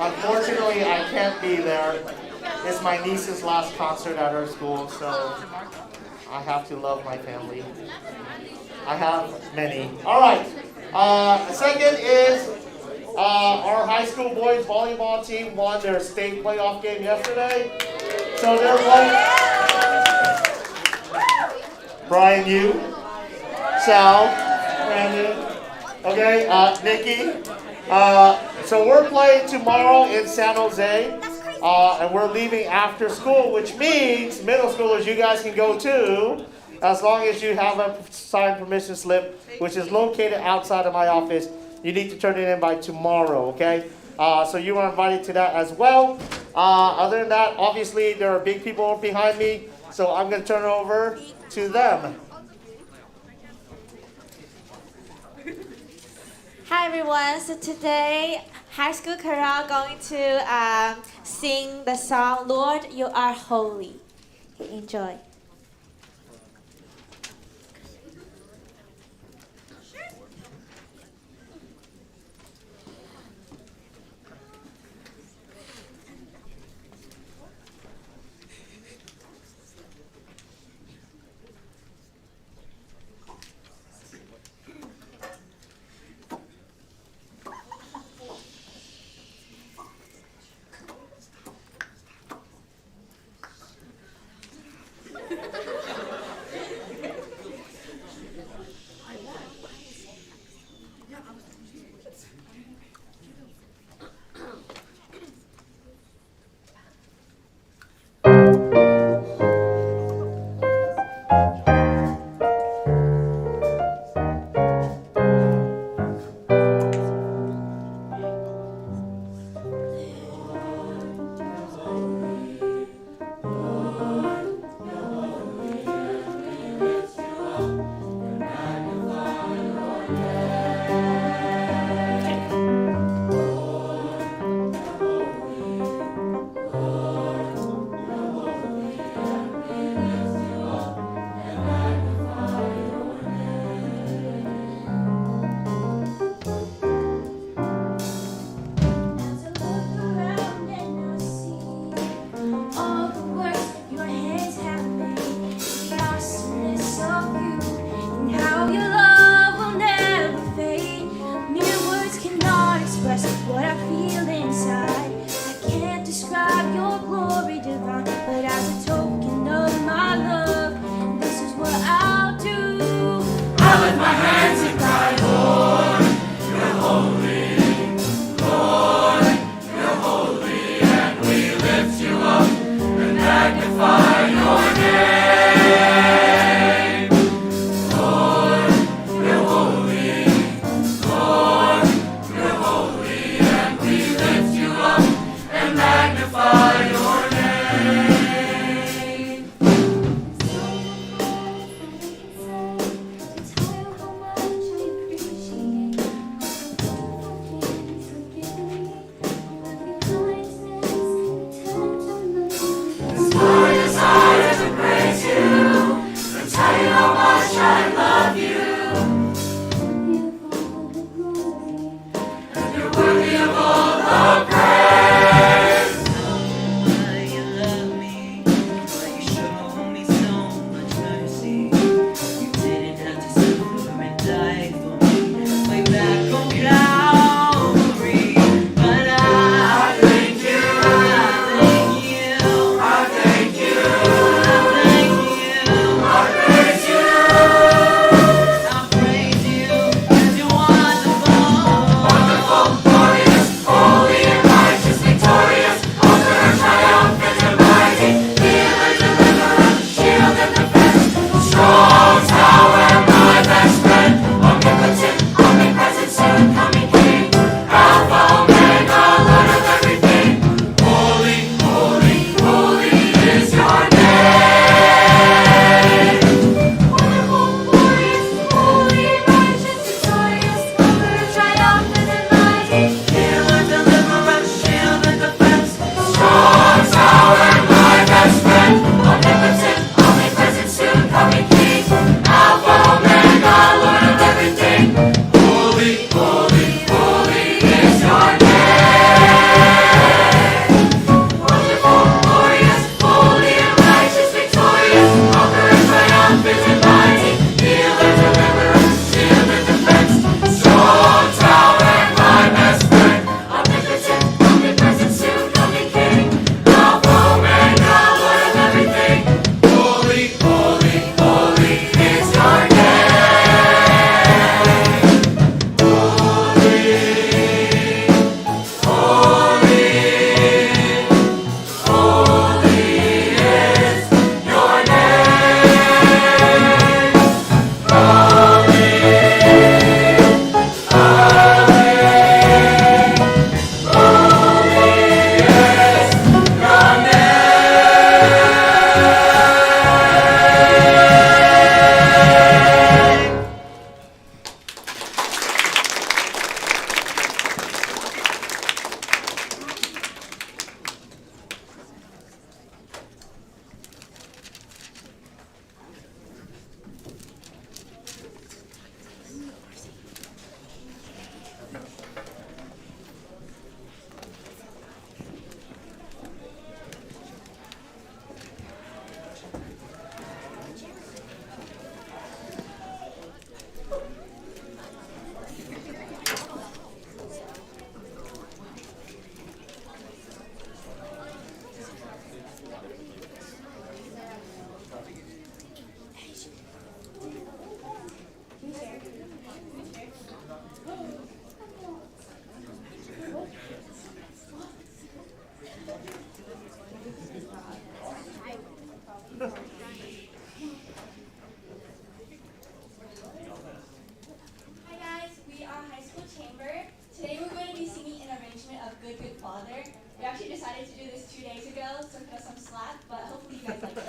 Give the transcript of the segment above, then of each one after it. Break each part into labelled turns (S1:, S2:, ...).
S1: Unfortunately, I can't be there. It's my niece's last concert at our school, so I have to love my family. I have many. All right. Second is our high school boys volleyball team won their state playoff game yesterday. So they're playing. Brian, you, Sal, Brandon, okay, Nikki. So we're playing tomorrow in San Jose, and we're leaving after school, which means middle schoolers, you guys can go too, as long as you have a signed permission slip, which is located outside of my office. You need to turn it in by tomorrow, okay? So you are invited to that as well. Other than that, obviously there are big people behind me, so I'm going to turn it over to them.
S2: Hi everyone, so today high school chorale going to sing the song Lord You Are Holy. Enjoy. good father. We actually decided to do this 2 days ago, so it got some slack, but hopefully you guys like it.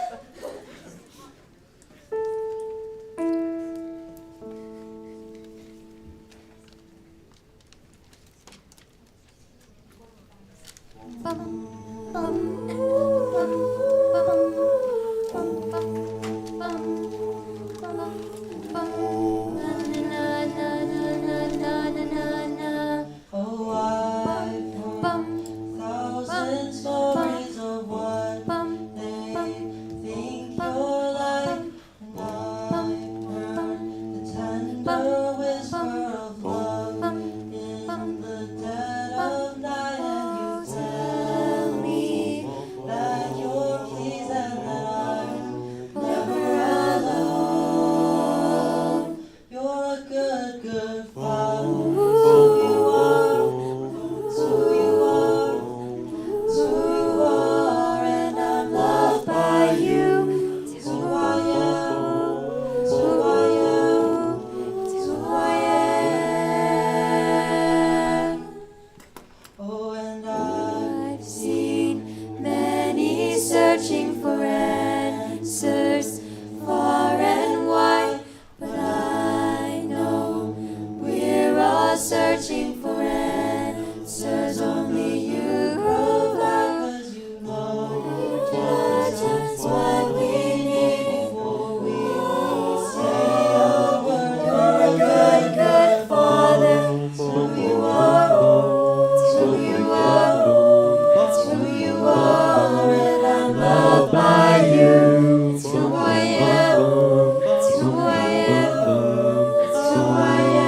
S3: Oh, I've heard thousand stories of what they think you're like, and I've heard the tender whisper of love in the dead of night, and you tell me that you're pleased and that I'm never alone. You're a good, good father. It's who you are, it's who you are, and I'm loved by you. It's who I am, it's who I am, it's who I am. Oh, and I've seen many searching for answers far and wide, but I know we're all searching for answers only you provide, 'cause you know just what we need before we say a word. You're a good, good father. It's who you are, it's who you are, it's who you are, and I'm loved by you. It's who I am, it's who I am, it's who I am.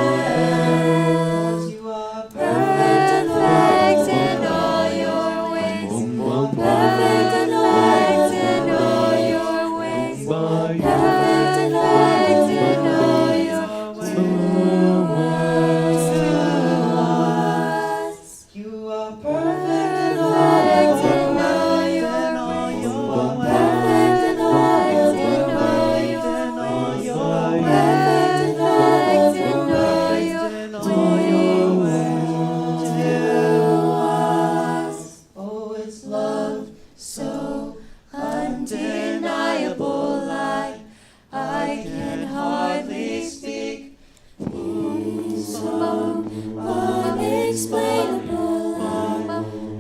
S3: You are perfect in all your ways, perfect and right in all your ways, perfect and right in all your ways to us. You are perfect and right in all your ways, perfect and right in all your ways, perfect and right in all your ways to us. Oh, it's love so undeniable, I can hardly speak. So unexplainable,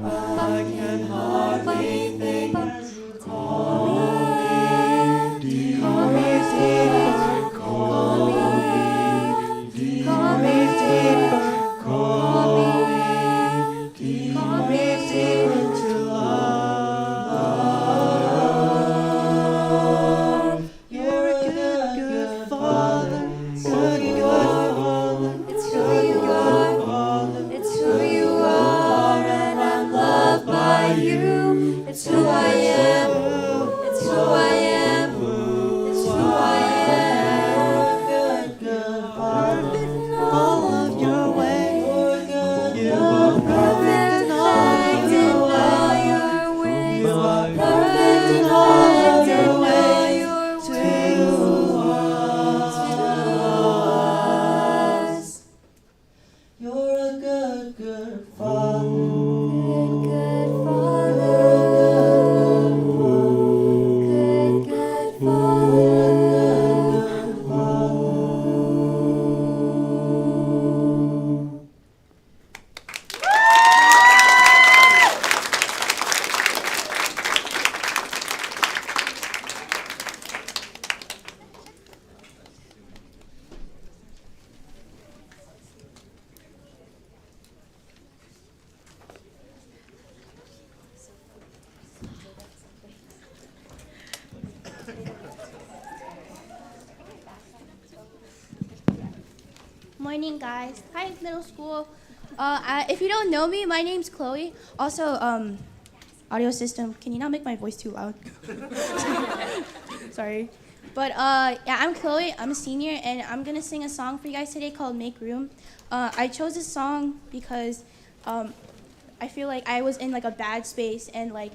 S3: I can hardly think. As you call me dear, call me dear, call me dear, call me deeper, call me deeper, call me deeper to love. You're a good, good father. It's who you are. It's who you are. It's who you are, and I'm loved by you. It's who I am. It's who I am. It's who I am. Good, good father. All of your ways. You're perfect in all your ways. Perfect in all of your ways to us. You're a good, good father. Good, good father. Good, good father. Good, good
S4: Morning, guys. Hi, middle school. If you don't know me, my name's Chloe. Also, audio system. Can you not make my voice too loud? Sorry. But yeah, I'm Chloe. I'm a senior, and I'm gonna sing a song for you guys today called "Make Room." I chose this song because I feel like I was in like a bad space, and like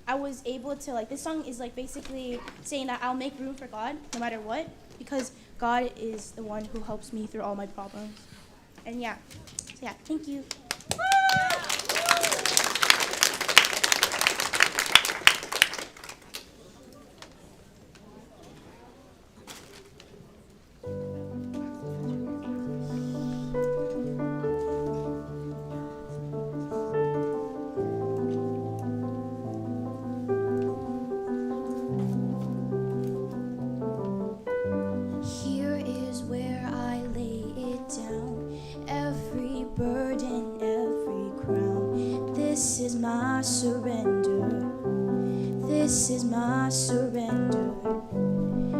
S4: I was able to like this song is like basically saying that I'll make room for God no matter what, because God is the one who helps me through all my problems. And yeah, so yeah, thank you. This is my surrender. This is my surrender.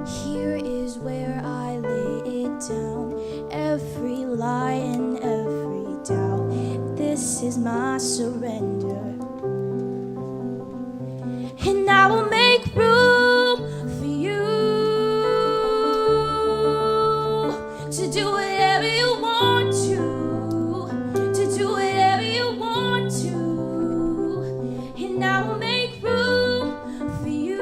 S4: Here is where I lay it down. Every lie and every doubt. This is my surrender. And I will make room for you to do whatever you want to do whatever you want to, and I will make room for you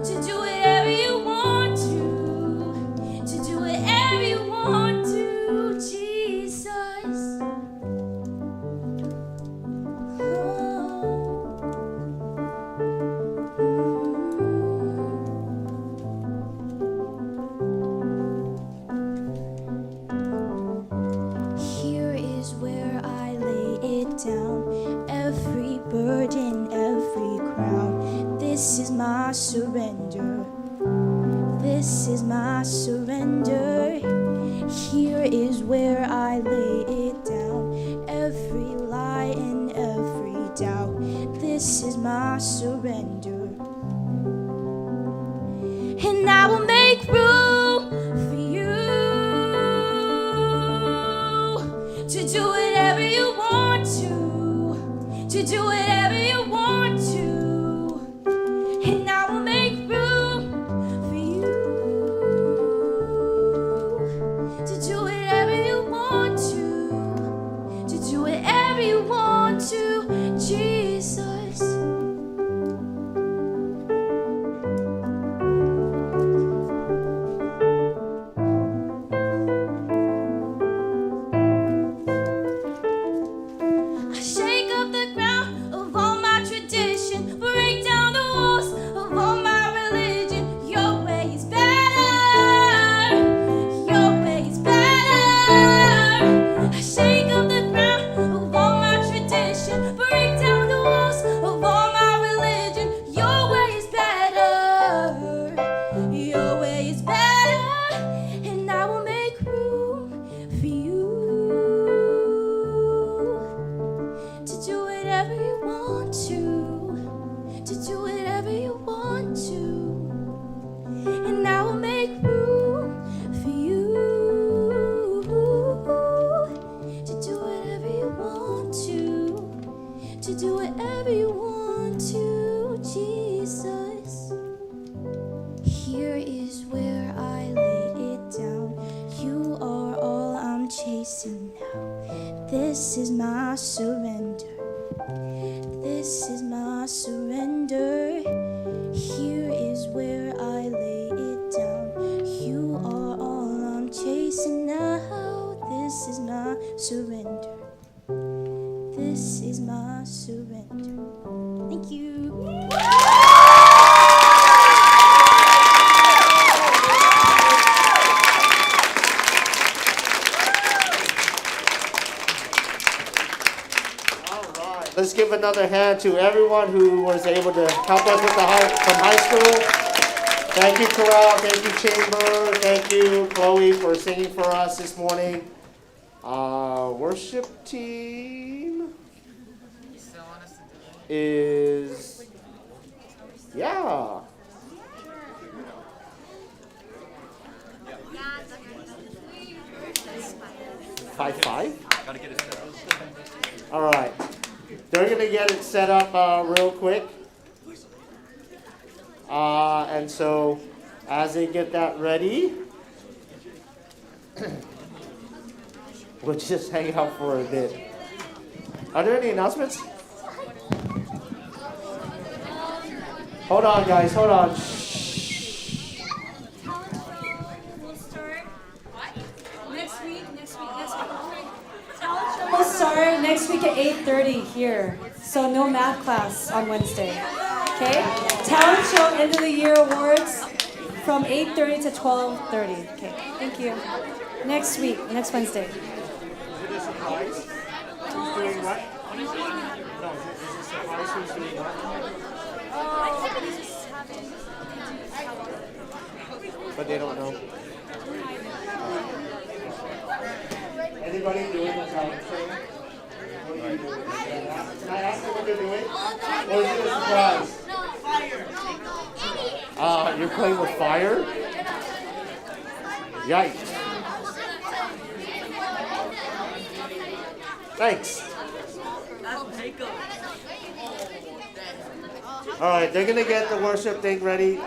S4: to do whatever you want to do whatever you want to, Jesus. Here is where I lay it down. Every burden, every crown. This is my surrender. This is my surrender. Here is where I lay it down. Every lie and every doubt. This is my surrender. And I will make room for you to do whatever you want to do whatever you want to, and I will make room for you to do whatever you want to do whatever you want to, Jesus. I shake up the ground of all my tradition, break down the walls of all my religion. Your way is better. Your way is better. I shake up the ground of all my tradition, break down the walls of all my religion. Your way is better. Your way is better, and I will make room for you to do whatever you want to do whatever you want to, and I will make room for you to do whatever you want to do whatever you want to, Jesus. Here is where I lay it down. You are all I'm chasing now. This is my surrender. This is my surrender. Here is where I lay it down. You are all I'm chasing now. This is my surrender. This is my surrender. Thank you.
S1: All right. Let's give another hand to everyone who was able to help us with from high school. Thank you, Corral. Thank you, Chamber. Thank you, Chloe, for singing for us this morning. Worship team is, yeah. Five? All right. They're going to get it set up real quick. And so as they get that ready, we'll just hang out for a bit. Are there any announcements? Hold on, guys. Hold on.
S5: We'll start next week at 8:30 here. So no math class on Wednesday. Okay? Talent show end of the year awards from 8:30 to 12:30. Okay. Thank you. Next week, next Wednesday.
S1: Is it a surprise? Who's doing what? No, is it a surprise who's doing what? But they don't know. Anybody doing the talent show? Or is it a surprise? You're playing with fire? Yikes. Thanks. All right, they're gonna get the worship thing ready.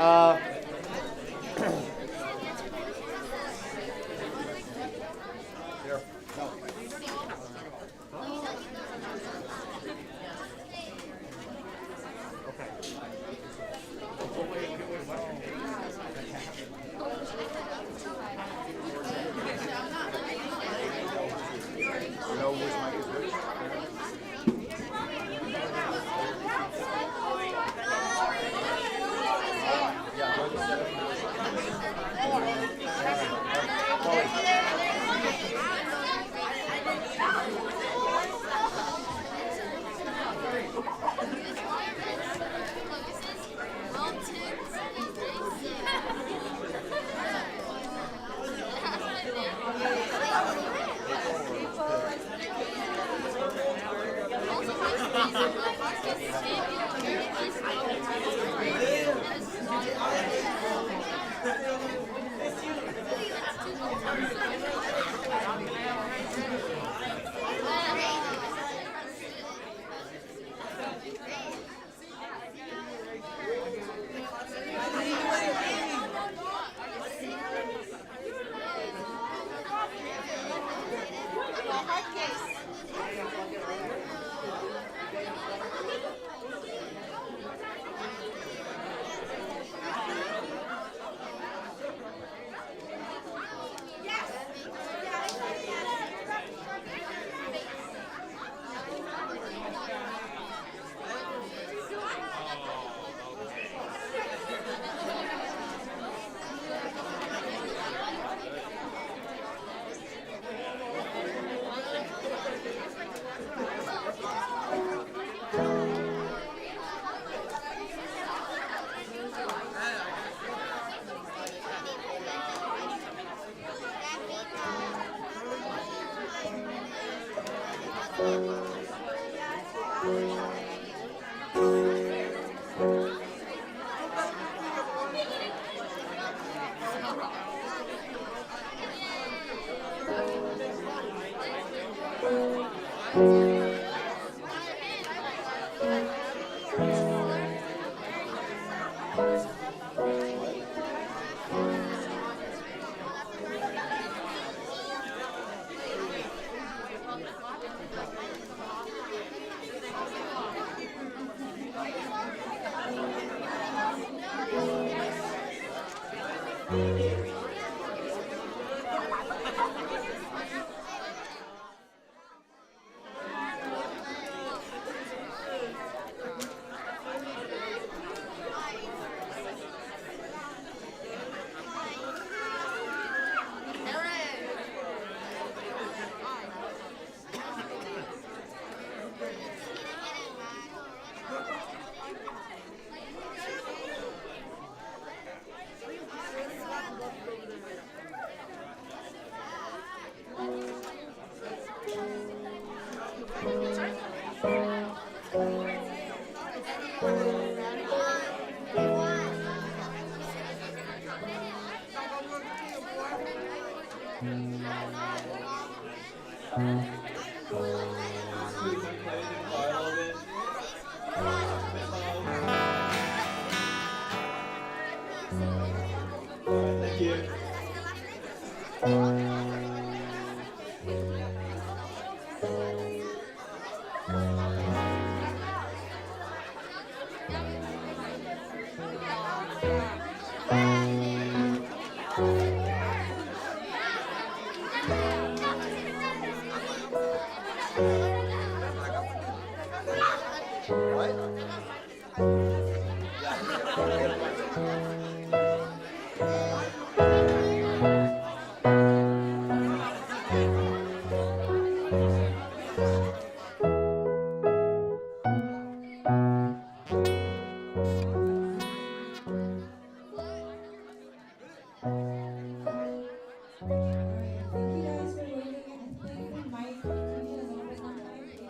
S3: Mic, can you get a little bit more time, ABC?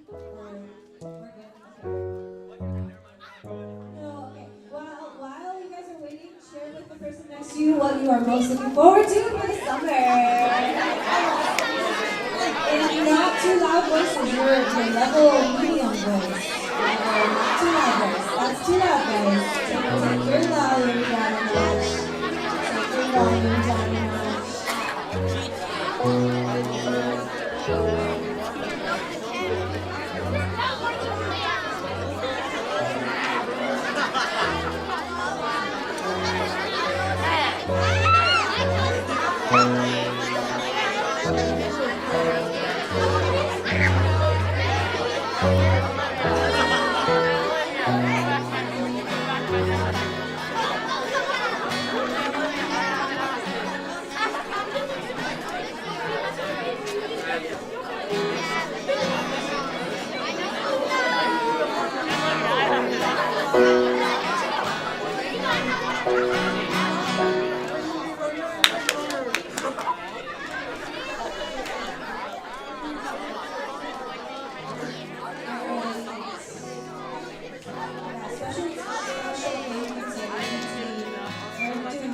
S3: Or we're good? Okay. do what you are most looking forward to for the summer. In not too loud voices, your level medium voice. Not too loud voice. That's too loud, guys. Take your volume down a notch. Take your volume down a notch.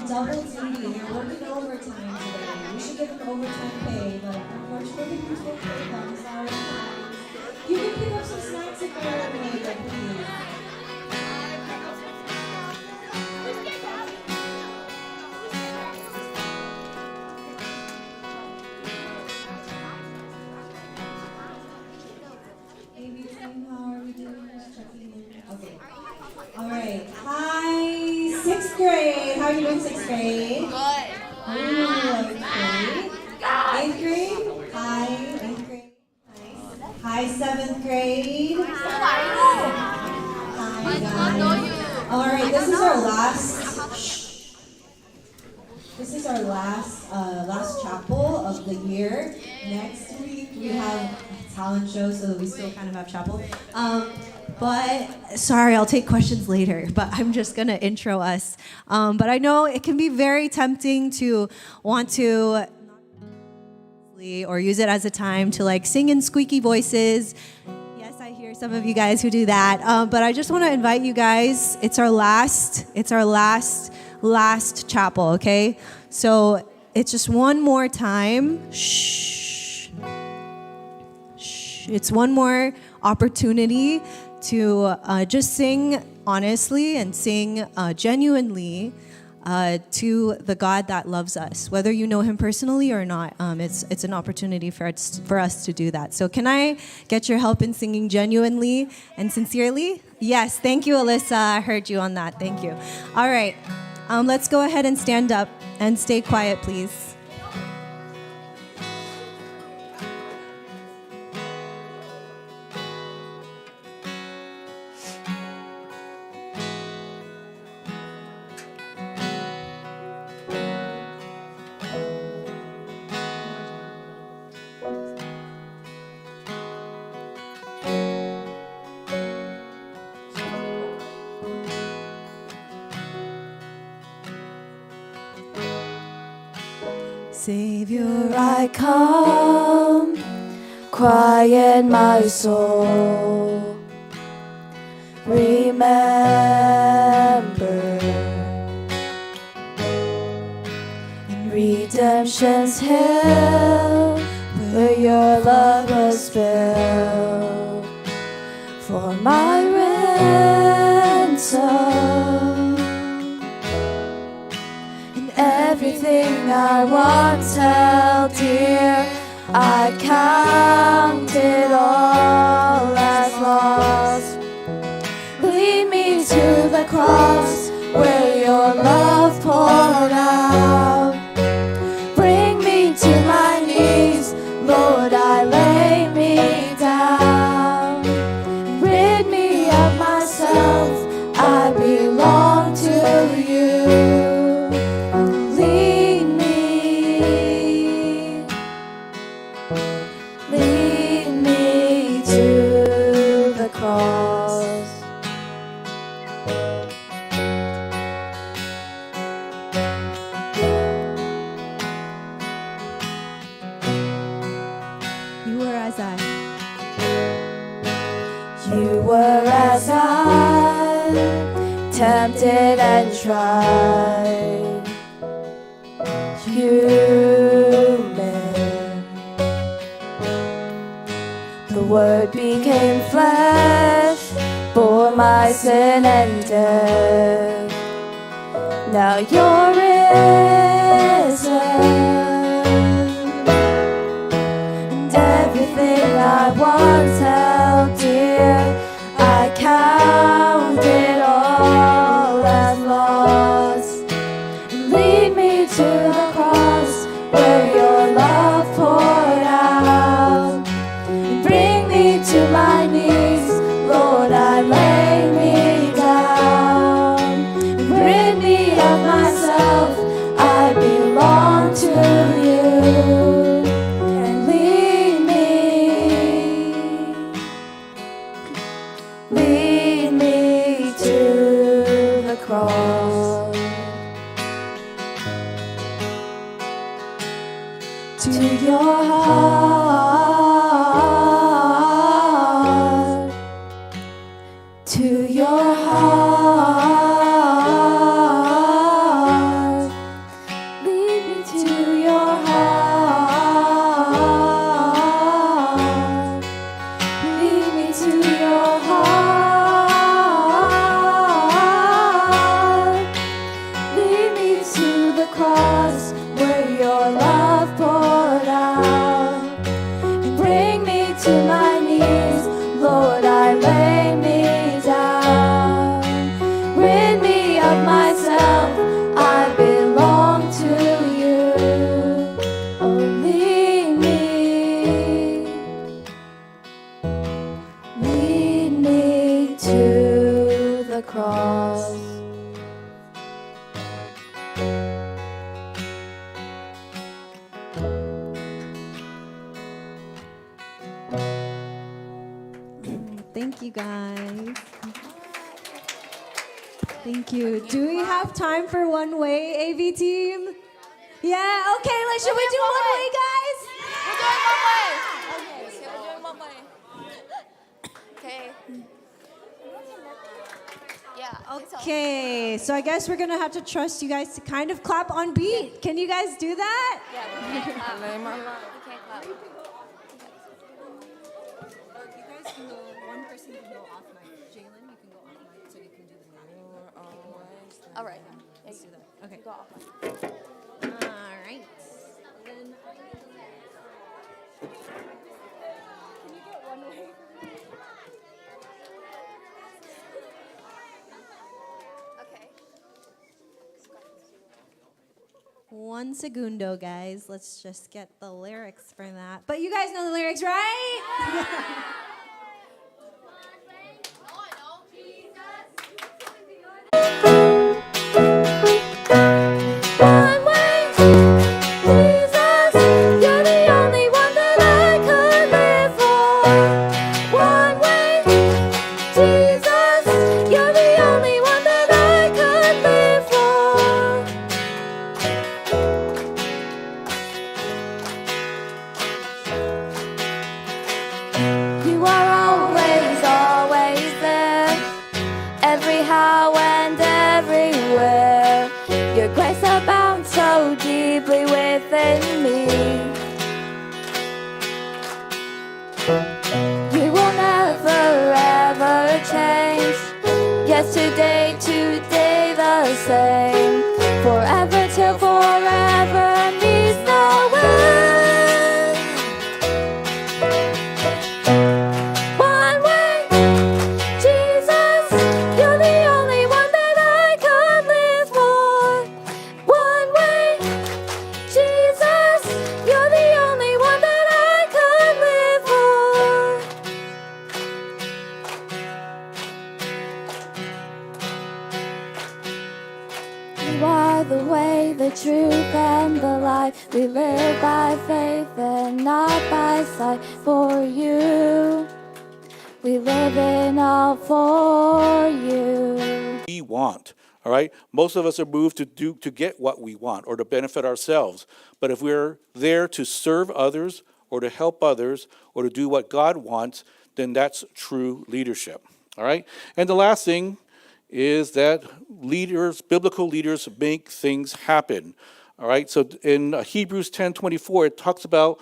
S3: Double duty. You're working overtime today. You should get an overtime pay, but unfortunately, you won't pay them. Sorry. You can pick up some snacks if you're out later, please. AB team, how are we doing? Just checking in. Okay. All right. Hi, sixth grade. How are you doing, sixth grade? Good. Ooh, eighth grade. Hi, eighth grade. Nice. Hi, seventh grade. Hi, guys. All right. This is our last. This is our last chapel of the year. Next week we have a talent show, so we still kind of have chapel. But sorry, I'll take questions later. But I'm just gonna intro us. But I know it can be very tempting to want to or use it as a time to like sing in squeaky voices. Yes, I hear some of you guys who do that. But I just want to invite you guys. It's our last chapel. Okay, so it's just one more time. Shh. It's one more opportunity to just sing honestly and sing genuinely to the God that loves us, whether you know Him personally or not. It's an opportunity for us to do that. So can I get your help in singing genuinely and sincerely? Yes, thank you, Alyssa. I heard you on that. Thank you. All right, let's go ahead and stand up and stay quiet, please.
S6: Savior, I come, quiet my soul. Remember, in redemption's hill, where your love was spilled for my ransom. Everything I once held dear, I count it all as lost. Lead me to the cross where your love poured out. Bring me to my knees, Lord, I lay me down. Rid me of myself, I belong to you. Tempted and tried, human. The Word became flesh, bore my sin and death. Now you're risen, and everything I once held dear, I count it all as lost. Lead me to the cross where your love poured out. Bring me to my knees, Lord, I lay me down. Rid me of myself, I belong to you. And lead me to the cross. To your heart, to your heart, lead me to your heart, lead me to your heart, lead me to the cross where your love poured out, and bring me to my knees, Lord, I lay me down. Rid me of myself, I belong to you. Oh, lead me to the cross.
S5: Thank you, guys. Thank you. Do we have time for one way, AV team? Yeah, okay, should we do one way, guys? Okay, so I guess we're gonna have to trust you guys to kind of clap on beat. Can you guys do that? One person can go off mic. Jalen, you can go off mic so you can do the clapping.
S3: All right.
S5: Let's do that. Okay.
S3: Go off.
S5: All right. Then can you get one way?
S3: Okay.
S5: One segundo, guys. Let's just get the lyrics for that. But you guys know the lyrics, right?
S6: One way, Jesus, you're the only one that I could live for. One way, Jesus, you're the only one that I could live for. You are always, always there, every how and everywhere. Your grace abounds so deeply within me. You will never ever change. Yesterday, today the same. Forever till forever needs no end. One way, Jesus, you're the only one that I could live for. One way, Jesus, you're the only one that I could live for. You are the way, the truth, and the life. We live by faith and not by sight. For you, we live in all for you.
S7: We want. All right. Most of us are moved to get what we want or to benefit ourselves. But if we're there to serve others or to help others or to do what God wants, then that's true leadership. All right. And the last thing is that leaders, biblical leaders, make things happen. All right, so in Hebrews 10:24, it talks about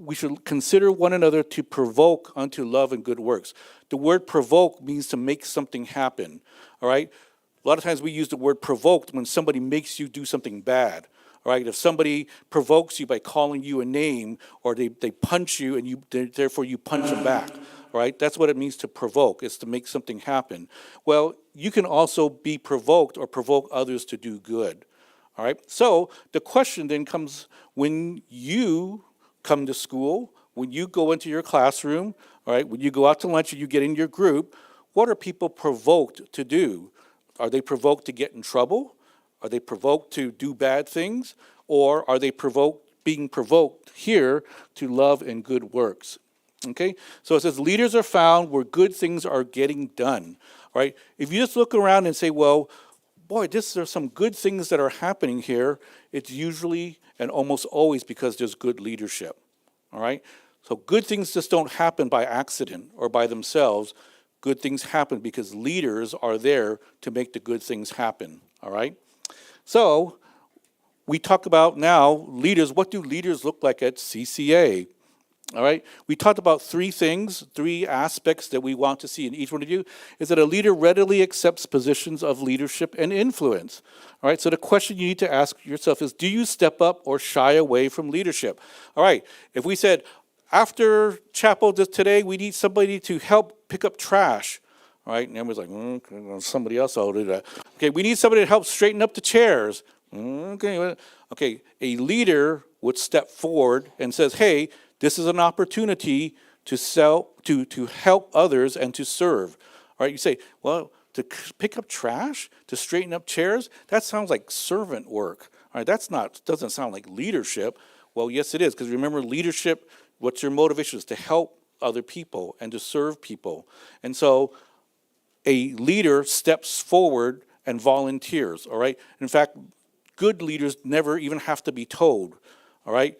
S7: we should consider one another to provoke unto love and good works. The word provoke means to make something happen. All right, a lot of times we use the word provoked when somebody makes you do something bad. All right, if somebody provokes you by calling you a name, or they punch you and therefore you punch them back. All right, that's what it means to provoke. It's to make something happen. Well, you can also be provoked or provoke others to do good. All right, so the question then comes, when you come to school, when you go into your classroom, all right, when you go out to lunch and you get in your group, what are people provoked to do? Are they provoked to get in trouble? Are they provoked to do bad things? Or are they being provoked here to love and good works? Okay, so it says leaders are found where good things are getting done. All right, if you just look around and say, well, boy, there's some good things that are happening here, it's usually and almost always because there's good leadership. All right, so good things just don't happen by accident or by themselves. Good things happen because leaders are there to make the good things happen. All right, so we talk about now leaders. What do leaders look like at CCA? All right, we talked about three things, three aspects that we want to see in each one of you, is that a leader readily accepts positions of leadership and influence. All right, so the question you need to ask yourself is, do you step up or shy away from leadership? All right, if we said, after chapel today, we need somebody to help pick up trash. All right, and everybody's like, somebody else will do that. Okay, we need somebody to help straighten up the chairs. Okay, a leader would step forward and says, hey, this is an opportunity to help others and to serve. All right, you say, well, to pick up trash, to straighten up chairs, that sounds like servant work. All right, doesn't sound like leadership. Well, yes, it is, because remember, leadership, what's your motivation? Is to help other people and to serve people. And so a leader steps forward and volunteers, all right? In fact, good leaders never even have to be told, all right?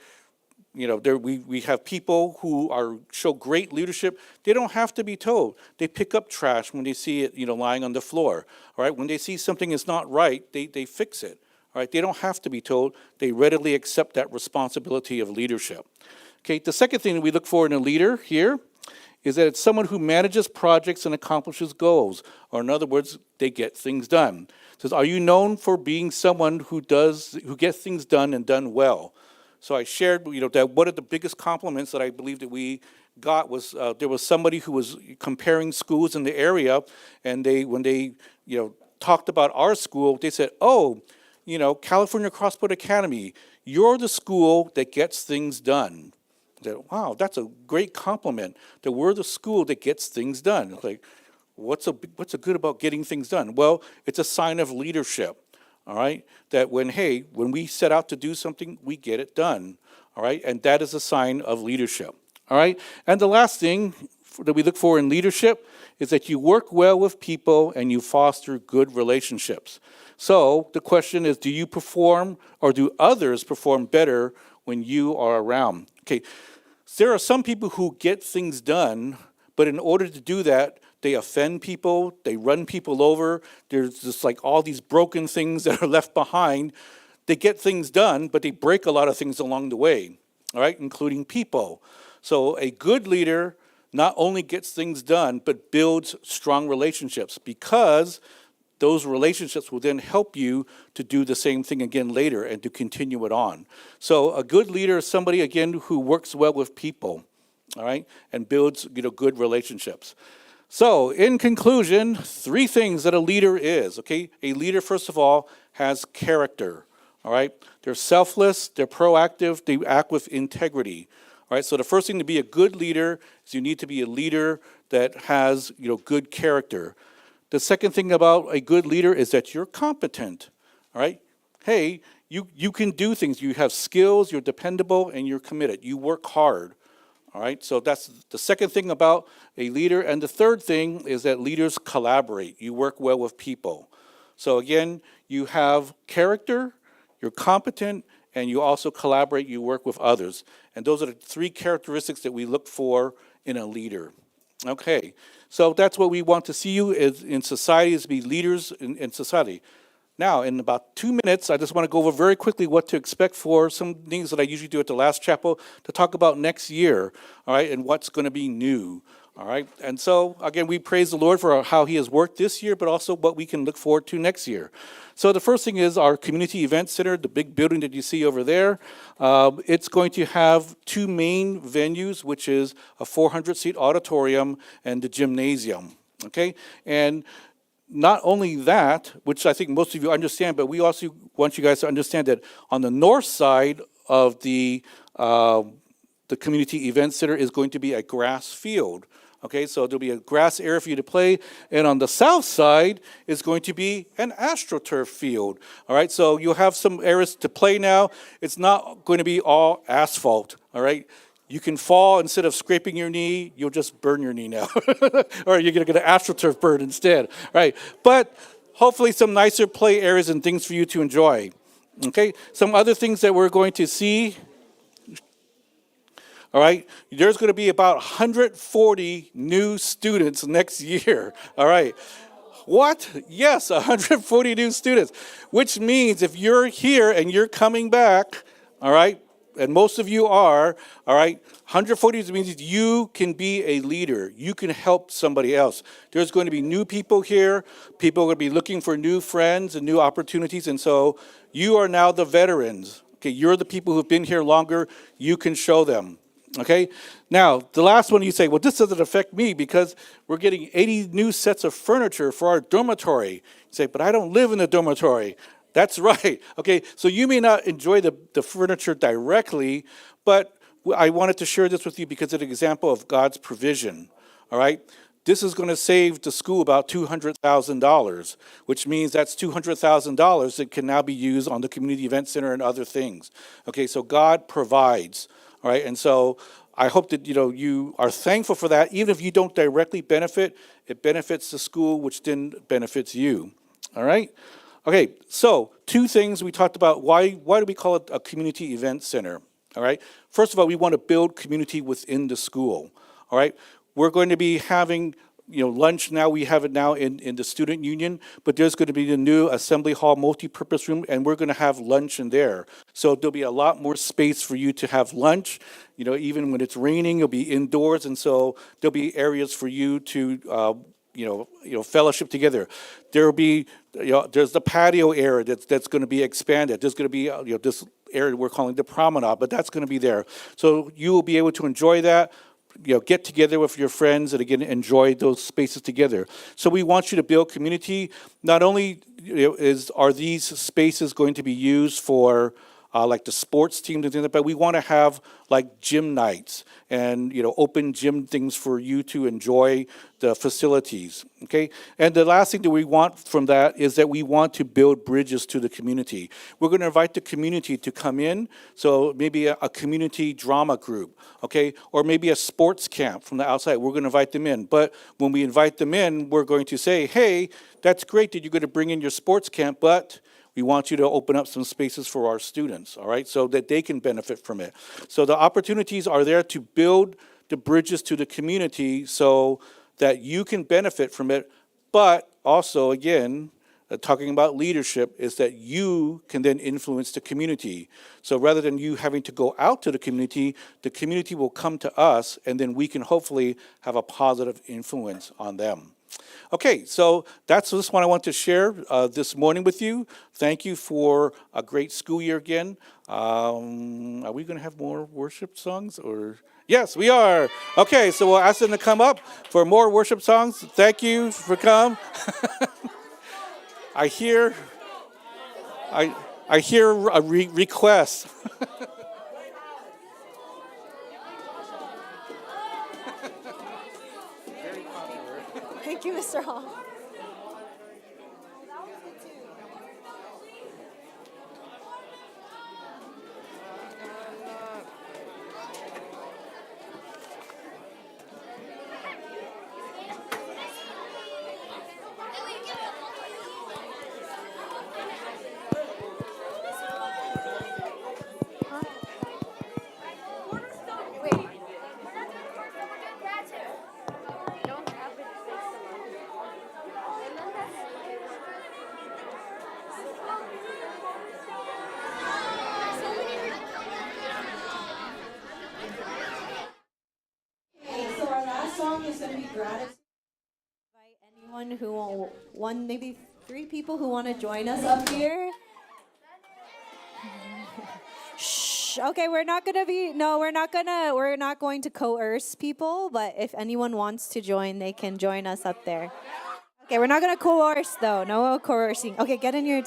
S7: You know, we have people who show great leadership. They don't have to be told. They pick up trash when they see it, lying on the floor. All right, when they see something is not right, they fix it. All right, they don't have to be told. They readily accept that responsibility of leadership. Okay, the second thing that we look for in a leader here is that it's someone who manages projects and accomplishes goals, or in other words, they get things done. It says, are you known for being someone who gets things done and done well? So I shared, that one of the biggest compliments that I believe that we got was there was somebody who was comparing schools in the area, and when they talked about our school, they said, oh, California Crossport Academy, you're the school that gets things done. I said, wow, that's a great compliment, that we're the school that gets things done. It's like, what's so good about getting things done? Well, it's a sign of leadership. All right, that when we set out to do something, we get it done. All right, and that is a sign of leadership. All right, and the last thing that we look for in leadership is that you work well with people and you foster good relationships. So the question is, do you perform, or do others perform better when you are around? Okay, so there are some people who get things done, but in order to do that, they offend people, they run people over, there's just like all these broken things that are left behind. They get things done, but they break a lot of things along the way, all right, including people. So a good leader not only gets things done, but builds strong relationships, because those relationships will then help you to do the same thing again later and to continue it on. So a good leader is somebody, again, who works well with people, all right, and builds good relationships. So, in conclusion, three things that a leader is, okay? A leader, first of all, has character, all right? They're selfless, they're proactive, they act with integrity, all right? So the first thing to be a good leader is you need to be a leader that has, good character. The second thing about a good leader is that you're competent, all right? Hey, you can do things. You have skills, you're dependable, and you're committed. You work hard. All right, so that's the second thing about a leader. And the third thing is that leaders collaborate. You work well with people. So again, you have character, you're competent, and you also collaborate, you work with others. And those are the three characteristics that we look for in a leader. Okay, so that's what we want to see you in society, is be leaders in society. Now, in about 2 minutes, I just want to go over very quickly what to expect for some things that I usually do at the last chapel to talk about next year, all right, and what's going to be new, all right? And so, again, we praise the Lord for how he has worked this year, but also what we can look forward to next year. So the first thing is our community event center, the big building that you see over there. It's going to have two main venues, which is a 400-seat auditorium and the gymnasium, okay? And not only that, which I think most of you understand, but we also want you guys to understand that on the north side of the community event center is going to be a grass field. Okay, so there'll be a grass area for you to play, and on the south side is going to be an AstroTurf field. All right, so you'll have some areas to play now. It's not going to be all asphalt. All right. You can fall, instead of scraping your knee, you'll just burn your knee now. Or you're going to get an AstroTurf burn instead, right? But hopefully some nicer play areas and things for you to enjoy. Okay, some other things that we're going to see. All right, there's going to be about 140 new students next year. All right. What? Yes, 140 new students, which means if you're here and you're coming back, all right, and most of you are, all right, 140 means you can be a leader. You can help somebody else. There's going to be new people here. People are going to be looking for new friends and new opportunities. And so you are now the veterans. Okay, you're the people who've been here longer. You can show them. Okay, now the last one, you say, well, this doesn't affect me because we're getting 80 new sets of furniture for our dormitory. You say, but I don't live in the dormitory. That's right. Okay, so you may not enjoy the furniture directly, but I wanted to share this with you because it's an example of God's provision. All right, this is going to save the school about $200,000, which means that's $200,000 that can now be used on the community event center and other things. Okay, so God provides. All right, and so I hope that you are thankful for that. Even if you don't directly benefit, it benefits the school, which then benefits you. All right. Okay, so two things we talked about. Why do we call it a community event center? All right. First of all, we want to build community within the school. All right. We're going to be having lunch now. We have it now in the student union, but there's going to be the new assembly hall multi-purpose room, and we're going to have lunch in there. So there'll be a lot more space for you to have lunch. Even when it's raining, you'll be indoors, and so there'll be areas for you to fellowship together. There will be, there's the patio area that's going to be expanded. There's going to be, this area we're calling the promenade, but that's going to be there. So you will be able to enjoy that. Get together with your friends and again enjoy those spaces together. So we want you to build community. Not only are these spaces going to be used for like the sports team, but we want to have like gym nights and open gym things for you to enjoy the facilities. Okay, and the last thing that we want from that is that we want to build bridges to the community. We're going to invite the community to come in. So maybe a community drama group, okay, or maybe a sports camp from the outside. We're going to invite them in. But when we invite them in, we're going to say, hey, that's great that you're going to bring in your sports camp, but we want you to open up some spaces for our students, all right, so that they can benefit from it. So the opportunities are there to build the bridges to the community so that you can benefit from it, but also, again, talking about leadership, is that you can then influence the community. So rather than you having to go out to the community will come to us, and then we can hopefully have a positive influence on them. Okay, so that's this one I want to share this morning with you. Thank you for a great school year again. Are we going to have more worship songs? Or yes, we are. Okay, so we'll ask them to come up for more worship songs. Thank you for coming. I hear a request.
S6: Thank you, Mr. Hall.
S5: song is going to be gratitude. Invite anyone who one, maybe 3 people who want to join us up here. Shh. Okay, we're not going to coerce people, but if anyone wants to join, they can join us up there. Okay, we're not gonna coerce though. No coercing. Okay, get in your.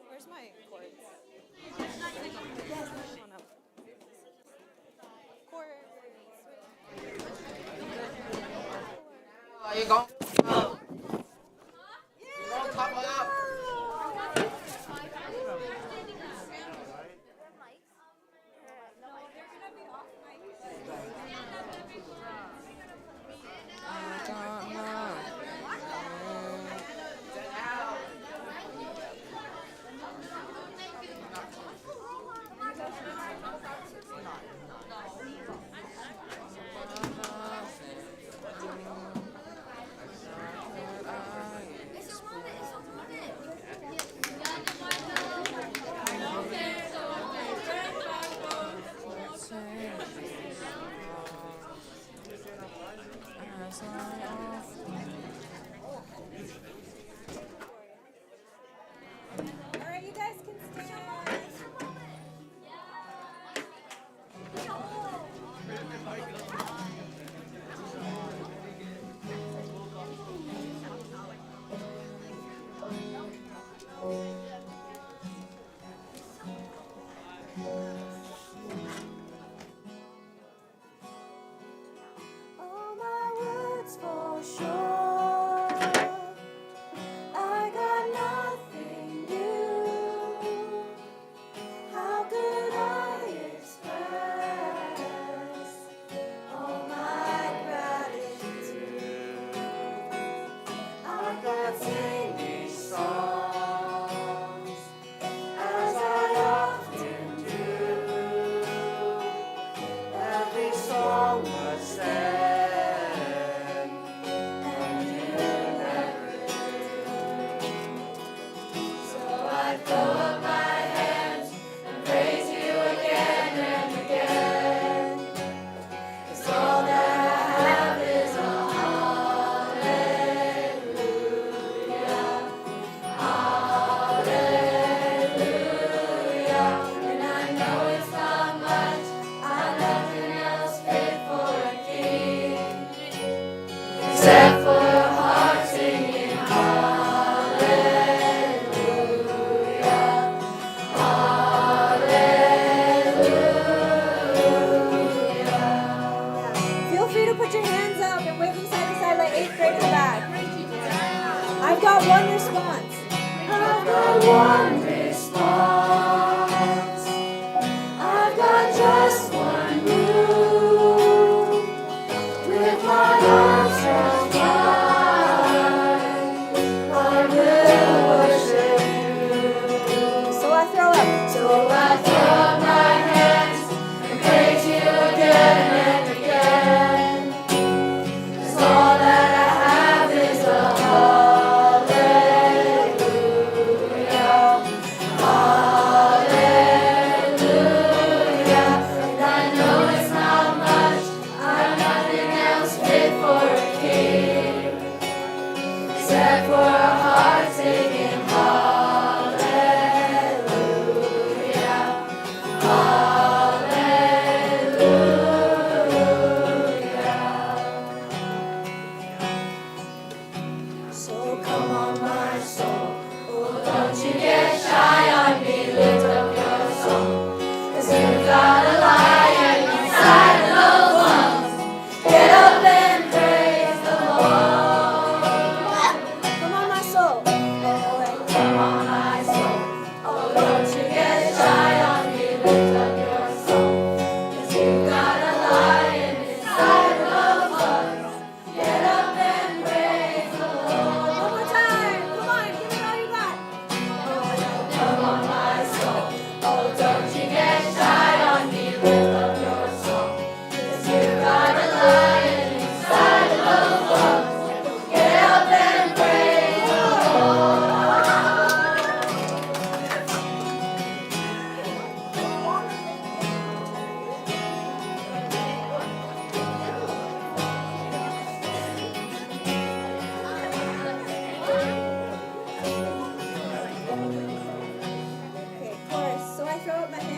S5: Where's my cords? All right, you guys can stand.
S6: All my words fall short. I got nothing new. How could I express all my gratitude? I could sing these songs as I often do. Every song was said, and you never did. So I throw up my hands and praise you again and again. 'Cause all that I have is a hallelujah, hallelujah. And I know it's not much, I've nothing else fit for a king, except for a heart singing hallelujah.
S5: Feel free to put your hands up and wave them side to side like 8th grade in the back. I've got one response.
S6: I've got one response. I've got just one move. With my arms stretched wide, I will worship you.
S5: So I throw up.
S6: So I throw up my hands and praise you again and again. 'Cause all that I have is a hallelujah, hallelujah. And I know it's not much, I've nothing else fit for a king, except for a heart singing hallelujah, hallelujah.
S8: throw up my hands.